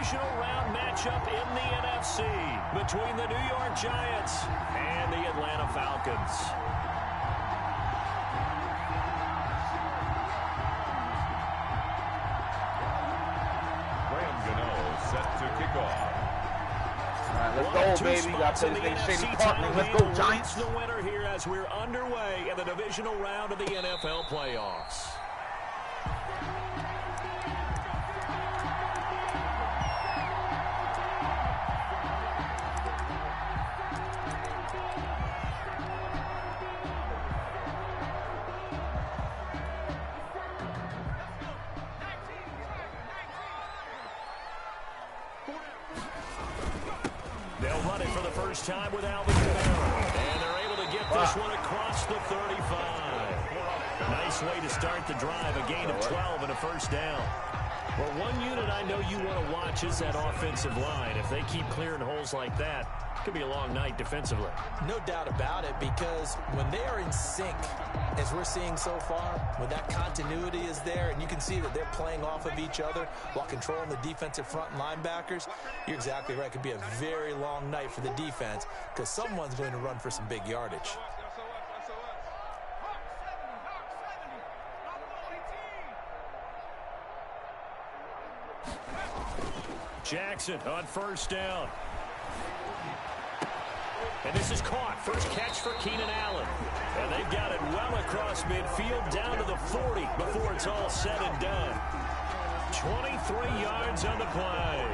divisional round matchup in the NFC between the New York Giants and the Atlanta Falcons. Set to kick off. All right, let's go, baby. Got to play this thing Shady Parkman. Let's go, Giants. The winner here as we're underway in the divisional round of the NFL playoffs. Time with Alvin Kamara, and they're able to get this one across the 35. Nice way to start the drive, a gain of 12 and a first down. Well, one unit I know you want to watch is that offensive line. If they keep clearing holes like that, it could be a long night defensively. No doubt about it, because when they are in sync, as we're seeing so far, when that continuity is there and you can see that they're playing off of each other while controlling the defensive front and linebackers, you're exactly right. It could be a very long night for the defense because someone's going to run for some big yardage. Jackson on first down. And this is caught. First catch for Keenan Allen. And they've got it well across midfield down to the 40 before it's all said and done. 23 yards on the play.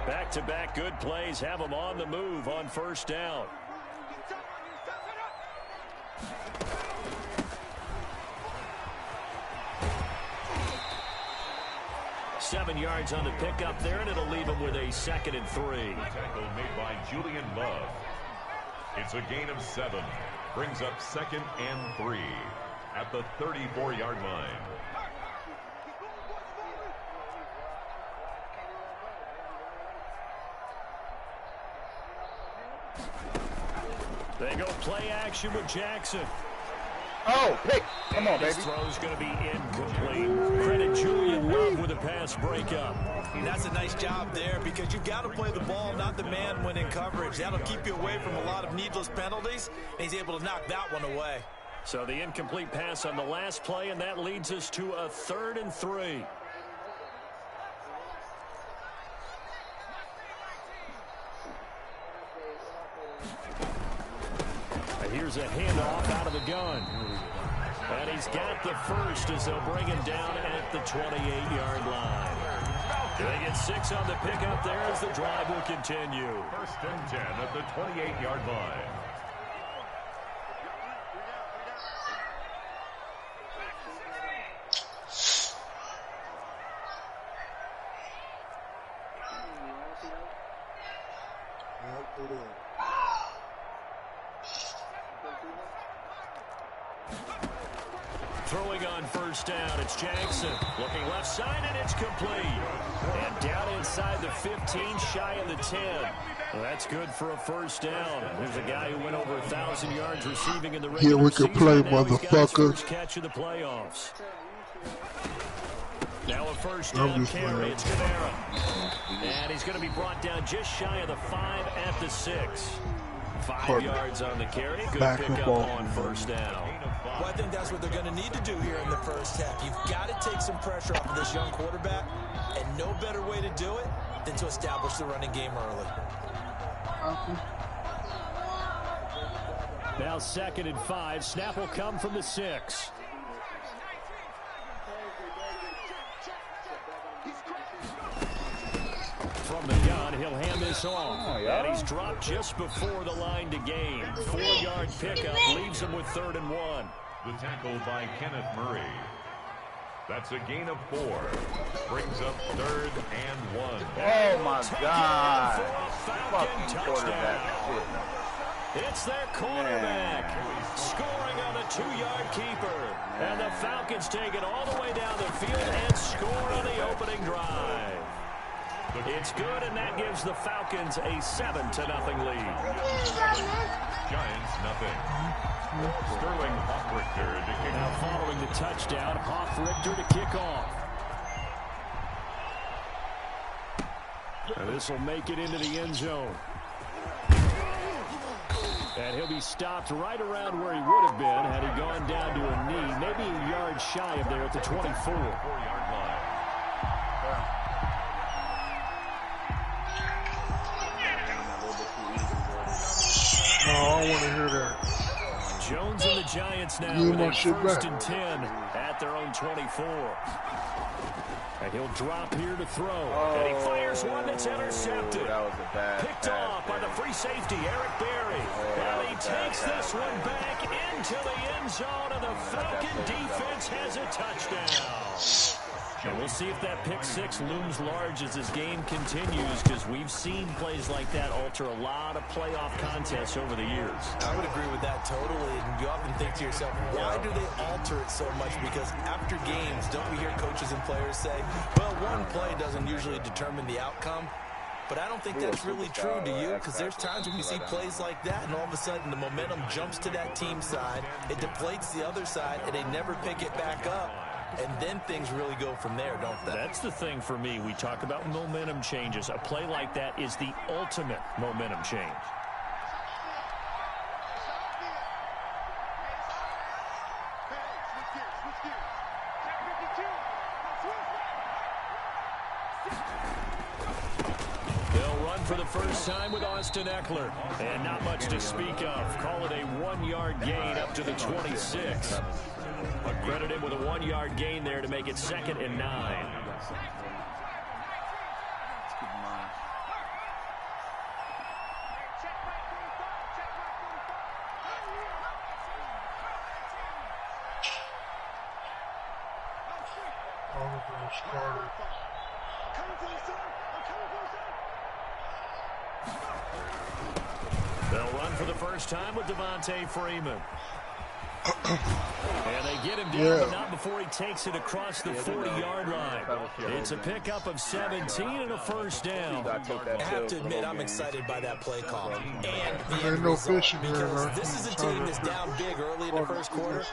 Back-to-back good plays have them on the move on first down. Seven yards on the pickup there, and it'll leave him with a 2nd and 3. Tackle made by Julian Love. It's a gain of 7. Brings up 2nd and 3 at the 34-yard line. They go play action with Jackson. Oh, pick. Come on, baby. This throw's going to be incomplete. Credit Julian Love with a pass breakup. That's a nice job there because you've got to play the ball, not the man when in coverage. That'll keep you away from a lot of needless penalties, and he's able to knock that one away. So the incomplete pass on the last play, and that leads us to a 3rd and 3. Here's a handoff out of the gun. And he's got the first as they'll bring him down at the 28-yard line. They get 6 on the pickup there as the drive will continue. 1st and 10 at the 28-yard line. Throwing on first down, it's Jackson. Looking left side, and it's complete. And down inside the 15, shy of the 10. Well, that's good for a first down. There's a guy who went over 1,000 yards receiving in the regular season. Here we can play, motherfucker. First catch of the playoffs. Now a first down carry, it's Kamara. And he's going to be brought down just shy of the 5 at the 6. 5 yards on the carry. Good pickup on first down. Well, I think that's what they're going to need to do here in the first half. You've got to take some pressure off of this young quarterback, and no better way to do it than to establish the running game early. Now 2nd and 5. Snap will come from the 6. From the gun, he'll hand this off. And he's dropped just before the line to gain. 4-yard pickup leaves him with 3rd and 1. The tackle by Kenneth Murray. That's a gain of 4. Brings up 3rd and 1. Oh, my God. Fucking touchdown. It's their quarterback scoring on the 2-yard keeper. And the Falcons take it all the way down the field and score on the opening drive. It's good, and that gives the Falcons a 7-0 lead. Giants nothing. Sterling Hoffrichter to kick Now off. following the touchdown, Hoffrichter to kick off. And this will make it into the end zone. And he'll be stopped right around where he would have been had he gone down to a knee, maybe a yard shy of there at the 24. 4-yard line. No, I don't want to hear that. Jones and the Giants now Give with my a shit first back. and 10 at their own 24. And he'll drop here to throw. And he fires one that's intercepted. That was a bad Picked off by the free safety, Eric Berry. And he takes this one back into the end zone, and the Falcon defense has a touchdown. And we'll see if that pick six looms large as this game continues, because we've seen plays like that alter a lot of playoff contests over the years. I would agree with that totally. And you often think to yourself, why do they alter it so much? Because after games, don't we hear coaches and players say, well, one play doesn't usually determine the outcome? But I don't think that's really true, do you? Because there's times when you see plays like that, and all of a sudden the momentum jumps to that team side, it deflates the other side, and they never pick it back up. And then things really go from there, don't they? That's the thing for me. We talk about momentum changes. A play like that is the ultimate momentum change. They'll run for the first time with Austin Eckler. And not much to speak of. Call it a 1-yard gain up to the 26. Credit him with a 1-yard gain there to make it 2nd and 9. They'll run for the first time with Devontae Freeman. And they get him down, but not before he takes it across the 40-yard line. It's a pickup of 17 and a first down. I have to admit, I'm excited by that play call and the end no result, fishing here, because man. this is a team that's down big early in the first quarter,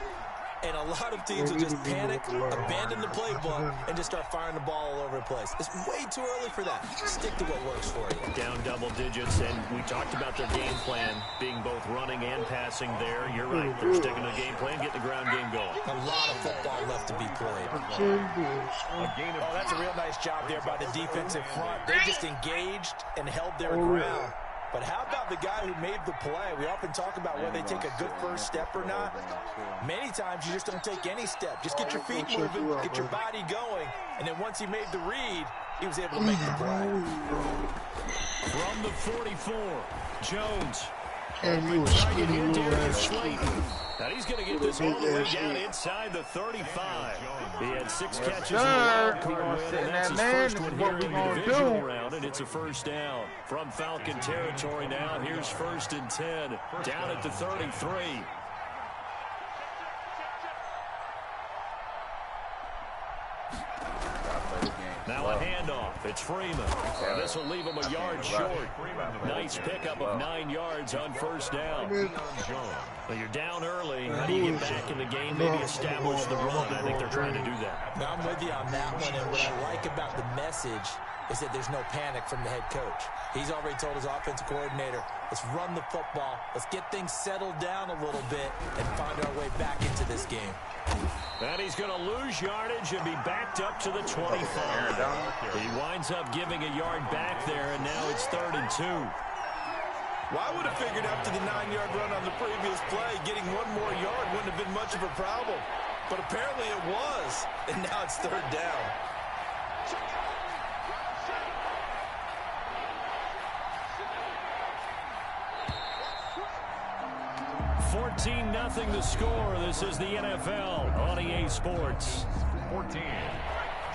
and a lot of teams will just panic, abandon the playbook, and just start firing the ball all over the place. It's way too early for that. Stick to what works for you. Down double digits, and we talked about their game plan being both running and passing there. You're right. They're sticking to the game plan, get the ground game going. A lot of football left to be played. gain of Oh, that's a real nice job there by the defensive front. They just engaged and held their ground. But how about the guy who made the play? We often talk about whether they take a good first step or not. Many times you just don't take any step. Just get your feet moving, get your body going, and then once he made the read, he was able to make the play. From the 44, Jones. And you was skinny little ass. And he's going to get this all the way down inside the 35. He had 6 catches in the wild card win, and that's his first one here in the divisional round, and it's a first down. From Falcon territory now, here's 1st and 10, down at the 33. Now a handoff. It's Freeman. And this will leave him a yard short. Nice pickup of 9 yards on first down. Well, you're down early. How do you get back in the game? Maybe establish the run. I think they're trying to do that. Now, I'm with you on that one, and what I like about the message is that there's no panic from the head coach. He's already told his offensive coordinator, let's run the football, let's get things settled down a little bit, and find our way back into this game. And he's going to lose yardage and be backed up to the 25. He winds up giving a yard back there, and now it's 3rd and 2. Well, I would have figured after the 9-yard run on the previous play, getting one more yard wouldn't have been much of a problem. But apparently it was, and now it's 3rd down. 14-0 the score. This is the NFL on EA Sports. 14.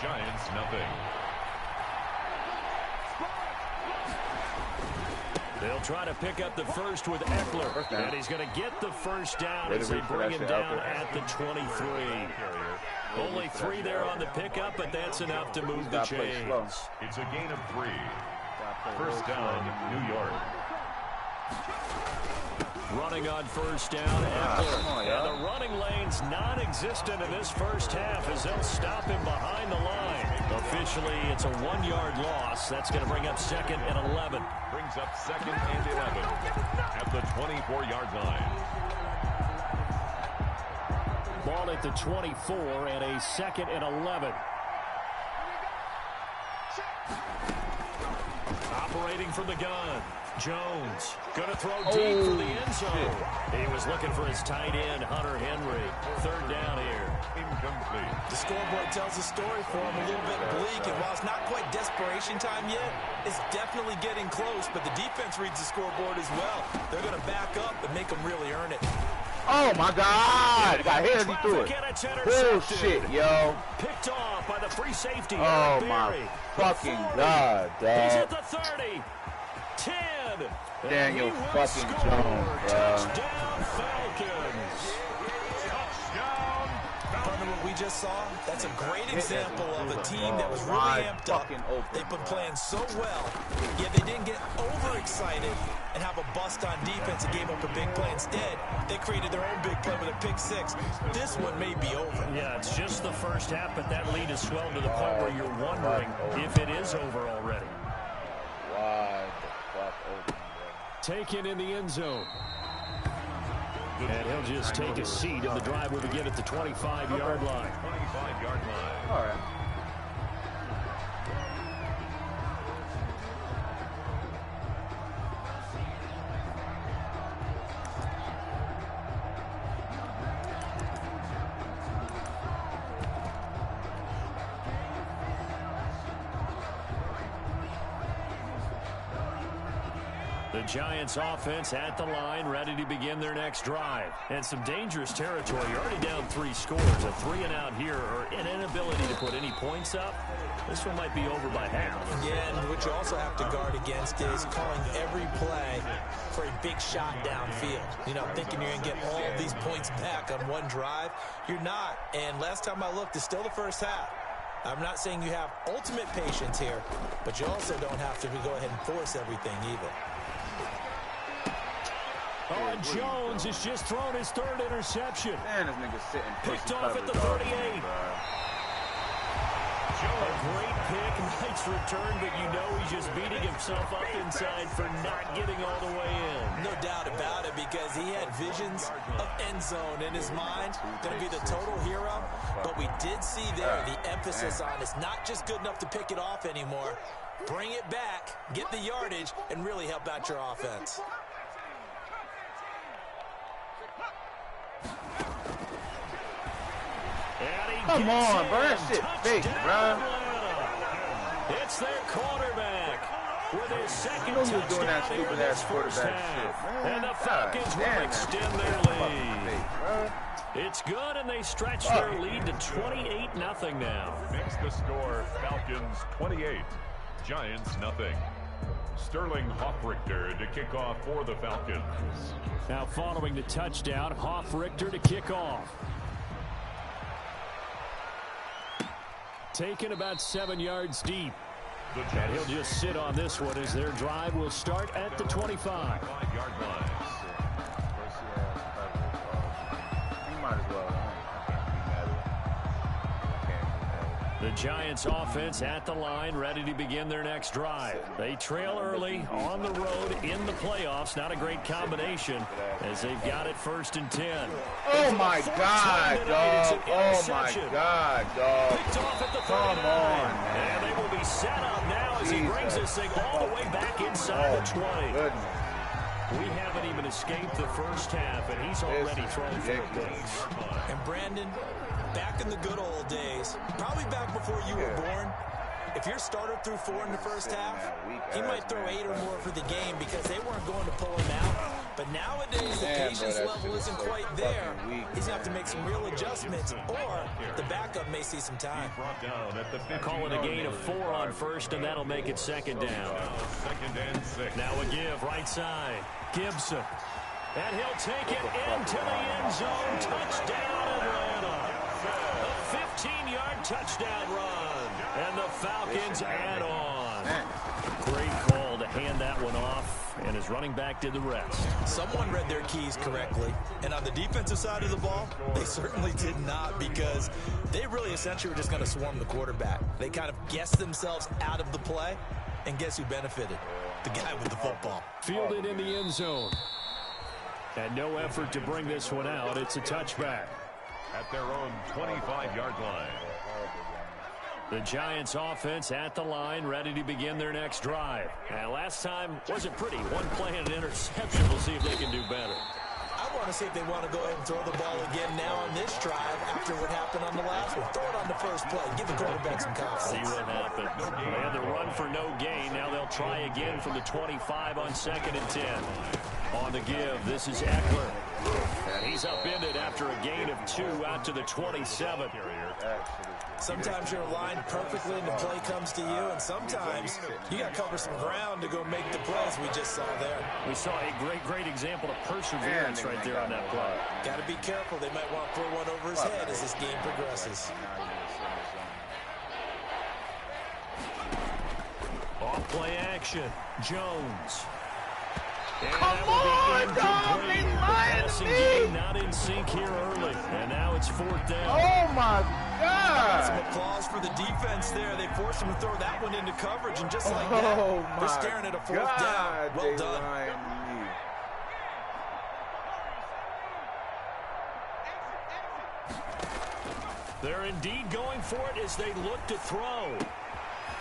Giants nothing. They'll try to pick up the first with Eckler, and he's going to get the first down as they bring him down at the 23. Only 3 there on the pickup, but that's enough to move the chains. It's a gain of 3. First down, New York. running on first down. And the running lane's non-existent in this first half as they'll stop him behind the line. Officially, it's a 1-yard loss. That's going to bring up 2nd and 11. Brings up 2nd and 11 at the 24-yard line. Ball at the 24 and a 2nd and 11. Operating from the gun. Jones going to throw deep for the end zone. He was looking for his tight end, Hunter Henry. 3rd down here. Incomplete. The scoreboard tells a story for him, a little bit bleak, and while it's not quite desperation time yet, it's definitely getting close, but the defense reads the scoreboard as well. They're going to back up and make them really earn it. Oh, my God. Got hit as he threw it. Bullshit, yo. Picked off by the free safety. Oh, my fucking God, dog. He's at the 30. 10. Daniel fucking Jones, bro. Touchdown, Falcons. Touchdown. Partner, what we just saw, that's a great example of a team that was really amped up. They've been playing so well, yet they didn't get overexcited and have a bust on defense and gave up a big play. Instead, they created their own big play with a pick 6. This one may be over. Yeah, it's just the first half, but that lead has swelled to the point where you're wondering if it is over already. Why the fuck open, bro? Taken in the end zone. And he'll just take a seat, and the drive will begin at the 25-yard line. 25-yard line. All right. The Giants offense at the line, ready to begin their next drive. And some dangerous territory. You're already down 3 scores. A 3-and-out here, or an inability to put any points up. This one might be over by half. Yeah, and what you also have to guard against is calling every play for a big shot downfield. You know, thinking you're going to get all these points back on one drive. You're not. And last time I looked, it's still the first half. I'm not saying you have ultimate patience here, but you also don't have to go ahead and force everything either. Oh, and Jones has just thrown his 3rd interception. Man, this nigga sitting. Picked off at the 38. A great pick, nice return, but you know he's just beating himself up inside for not getting all the way in. No doubt about it, because he had visions of end zone in his mind. Going to be the total hero, but we did see there the emphasis on it's not just good enough to pick it off anymore. Bring it back, get the yardage, and really help out your offense. Come on, bro. That shit fake, bro. It's their quarterback with his second You know he was touchdown doing that here in stupid-ass this first quarterback half. shit, man. And the Falcons will extend their lead. It's good, and they stretch their lead to 28-0 now. Makes the score Falcons 28, Giants nothing. Sterling Hoffrichter to kick off for the Falcons. Now following the touchdown, Hoffrichter to kick off. Taken about 7 yards deep. And he'll just sit on this one as their drive will start at the 25. 5-yard line. He might as well. The Giants offense at the line, ready to begin their next drive. They trail early on the road in the playoffs. Not a great combination as they've got it 1st and 10. Oh, my God, dog. Oh, my God, dog. Picked off at the 39. Come on, man. And they will be set up now as he brings this thing all the way back inside the 20. Goodness. We haven't even escaped the first half, and he's already thrown for a base. And Brandon, back in the good old days, probably back before you were born, if your starter threw 4 in the first half, he might throw 8 or more for the game because they weren't going to pull him out. But nowadays, the patience level isn't quite there. He's going to have to make some real adjustments, or the backup may see some time. Call it a gain of 4 on first, and that'll make it 2nd down. 2nd and 6. Now a give, right side. Gibson. And he'll take it into the end zone. Touchdown, Atlanta. A 15-yard touchdown run. And the Falcons add on. Great call to hand that one off. and his running back did the rest. Someone read their keys correctly, and on the defensive side of the ball, they certainly did not, because they really essentially were just going to swarm the quarterback. They kind of guessed themselves out of the play, and guess who benefited? The guy with the football. Fielded in the end zone. And no effort to bring this one out. It's a touchback. At their own 25-yard line. The Giants offense at the line, ready to begin their next drive. And last time wasn't pretty. One play and an interception. We'll see if they can do better. I want to see if they want to go ahead and throw the ball again now on this drive after what happened on the last one. Throw it on the first play. Give the quarterback some confidence. See what happens. They had the run for no gain. Now they'll try again from the 25 on 2nd and 10. On the give, this is Eckler. And he's upended after a gain of 2 out to the 27. Sometimes you're aligned perfectly and the play comes to you, and sometimes you got to cover some ground to go make the plays we just saw there. We saw a great example of perseverance right there on that play. Got to be careful. They might want to throw one over his head as this game progresses. Off play action. Jones. And Come on, dog! They lying to me! Not in sync here early, and now it's 4th down. Oh my God! Some applause for the defense there. They forced him to throw that one into coverage, and just like that, they're staring at a 4th down. Well done. They're indeed going for it as they look to throw.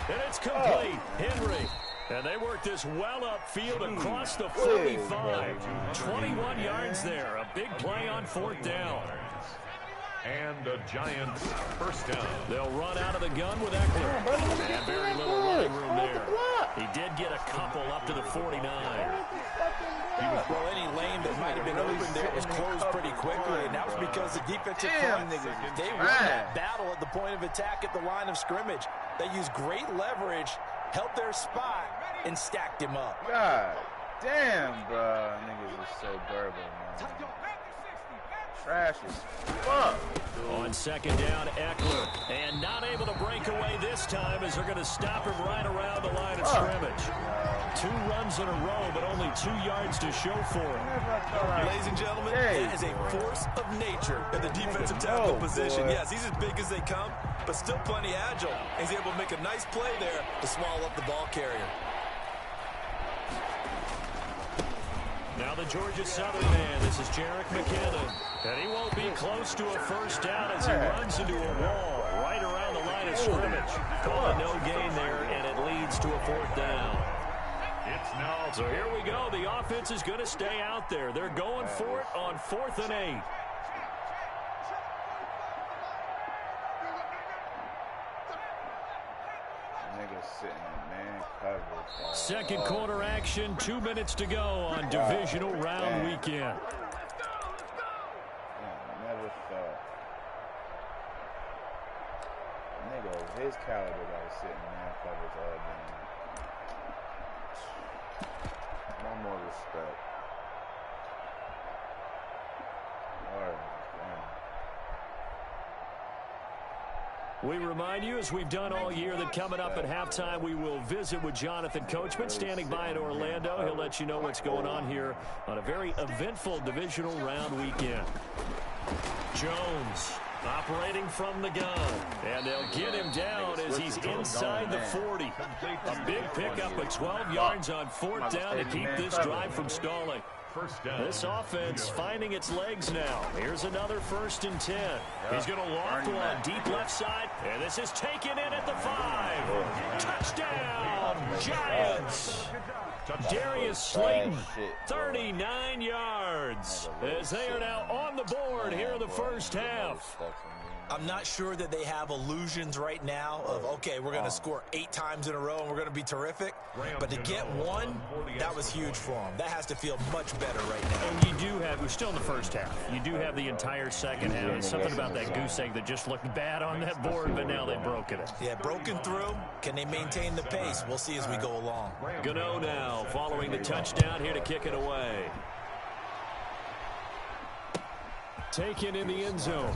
And it's complete. Henry. And they work this well upfield across the 45. 21 yards there. A big play on 4th down. And a Giants first down. They'll run out of the gun with Eckler. And very little running room there. He did get a couple up to the 49. Well, any lane that might have been open there was closed pretty quickly, and that was because the defensive front, they won that battle at the point of attack at the line of scrimmage. They used great leverage, held their spot, and stacked him up. God damn, bro. Niggas is so durable, man. Trash as fuck. On 2nd down, Eckler. And not able to break away this time as they're going to stop him right around the line of scrimmage. 2 runs in a row, but only 2 yards to show for him. Ladies and gentlemen, that is a force of nature in the defensive tackle position. Yes, he's as big as they come, but still plenty agile. He's able to make a nice play there to swallow up the ball carrier. Now the Georgia Southern man. This is Jerick McKinnon. And he won't be close to a first down as he runs into a wall right around the line of scrimmage. Call a no gain there, and it leads to a 4th down. It's now. So here we go. The offense is going to stay out there. They're going for it on 4th and 8. Sitting in man coverage. Second quarter action, 2 minutes to go on divisional round weekend. I never thought. Nigga of his caliber got to sit in man coverage all day. No more respect. Alright, we remind you, as we've done all year, that coming up at halftime, we will visit with Jonathan Coachman, standing by in Orlando. He'll let you know what's going on here on a very eventful divisional round weekend. Jones operating from the gun, and they'll get him down as he's inside the 40. A big pickup of 12 yards on 4th down to keep this drive from stalling. This offense finding its legs now. Here's another 1st and 10. He's going to loft one deep left side, and this is taken in at the 5. Touchdown, Giants. Darius Slayton, 39 yards, as they are now on the board here in the first half. I'm not sure that they have illusions right now of, okay, we're going to score 8 times in a row and we're going to be terrific. But to get 1, that was huge for them. That has to feel much better right now. And you do have, we're still in the first half. You do have the entire second half. It's something about that goose egg that just looked bad on that board, but now they've broken it. Yeah, broken through. Can they maintain the pace? We'll see as we go along. Gano now following the touchdown here to kick it away. Taken in the end zone.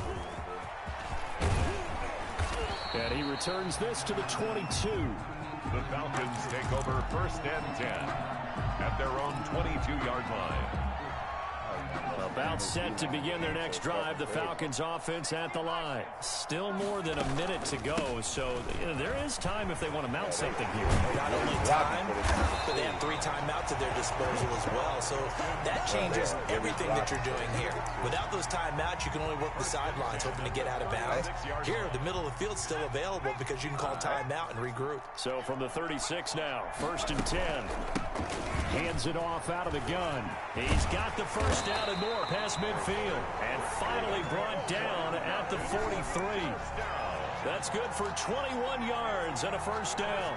And he returns this to the 22. The Falcons take over 1st and 10. at their own 22-yard line. About set to begin their next drive. The Falcons offense at the line. Still more than a minute to go, so there is time if they want to mount something here. Not only time, but they have 3 timeouts at their disposal as well. So that changes everything that you're doing here. Without those timeouts, you can only work the sidelines, hoping to get out of bounds. Here, the middle of the field's still available because you can call timeout and regroup. So from the 36 now, 1st and 10. Hands it off out of the gun. He's got the first down and more past midfield. And finally brought down at the 43. That's good for 21 yards and a first down.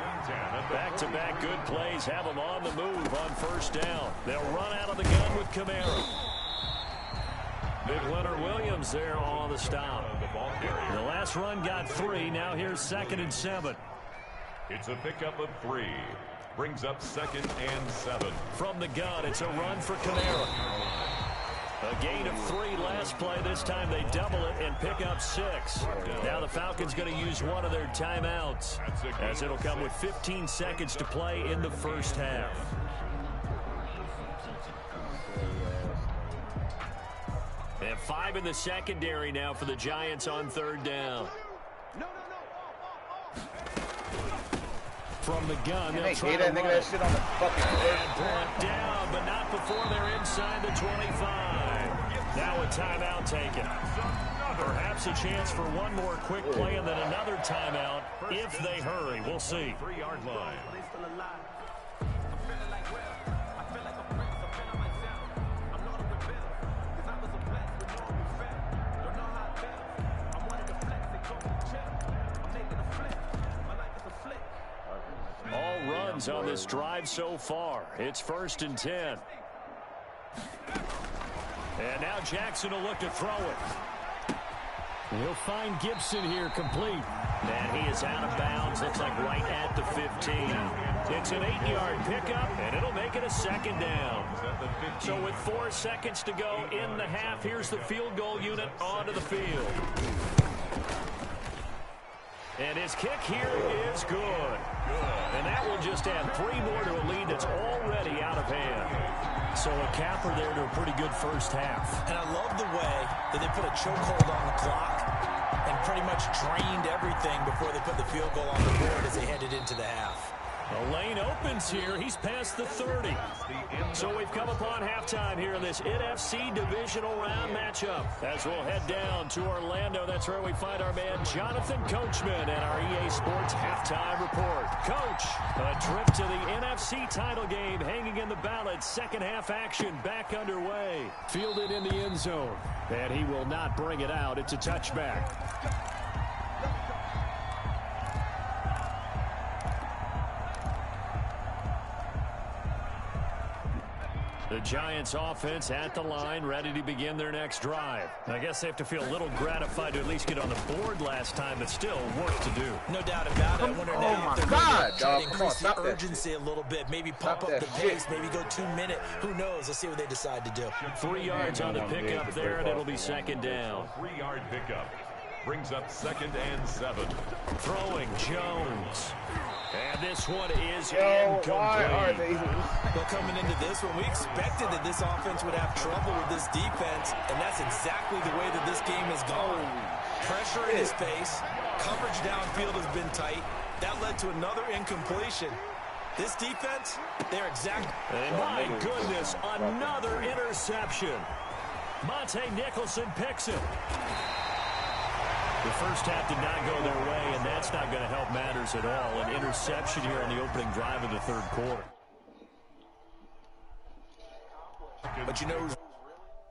Back-to-back good plays have them on the move on first down. They'll run out of the gun with Kamara. Big Leonard Williams there on the stop. The last run got 3. Now here's 2nd and 7. It's a pickup of 3. Brings up 2nd and 7. From the gun, it's a run for Kamara. A gain of 3 last play. This time they double it and pick up 6. Now the Falcons going to use one of their timeouts, as it'll come with 15 seconds to play in the first half. And 5 in the secondary now for the Giants on 3rd down. From the gun, they'll try to run. That shit on the fucking and brought down, but not before they're inside the 25. Now a timeout taken. Perhaps a chance for one more quick play and then another timeout if they hurry. We'll see. 3-yard line. All runs on this drive so far. It's 1st and 10. And now Jackson will look to throw it. He'll find Gibson here complete. And he is out of bounds. Looks like right at the 15. It's an 8-yard pickup, and it'll make it a 2nd down. So with 4 seconds to go in the half, here's the field goal unit onto the field. And his kick here is good. And that will just add 3 more to a lead that's already out of hand. So a capper there to a pretty good first half. And I love the way that they put a chokehold on the clock and pretty much drained everything before they put the field goal on the board as they headed into the half. The lane opens here. He's past the 30. So we've come upon halftime here in this NFC divisional round matchup. As we'll head down to Orlando, that's where we find our man Jonathan Coachman and our EA Sports halftime report. Coach, a trip to the NFC title game hanging in the balance. Second half action back underway. Fielded in the end zone. And he will not bring it out. It's a touchback. The Giants offense at the line, ready to begin their next drive. I guess they have to feel a little gratified to at least get on the board last time, but still work to do. No doubt about it. I wonder now if they're going to try to increase the urgency a little bit, maybe pump up the pace, maybe go 2-minute. Who knows? Let's see what they decide to do. 3 yards on the pickup there, and it'll be 2nd down. 3-yard pickup. Brings up 2nd and 7. Throwing Jones. And this one is incomplete. Well, coming into this one, we expected that this offense would have trouble with this defense, and that's exactly the way that this game has gone. Pressure in his face, coverage downfield has been tight. That led to another incompletion. This defense, they're exact. And my goodness, another interception. Monte Nicholson picks it. The first half did not go their way, and that's not going to help matters at all. An interception here on the opening drive of the 3rd quarter. But you know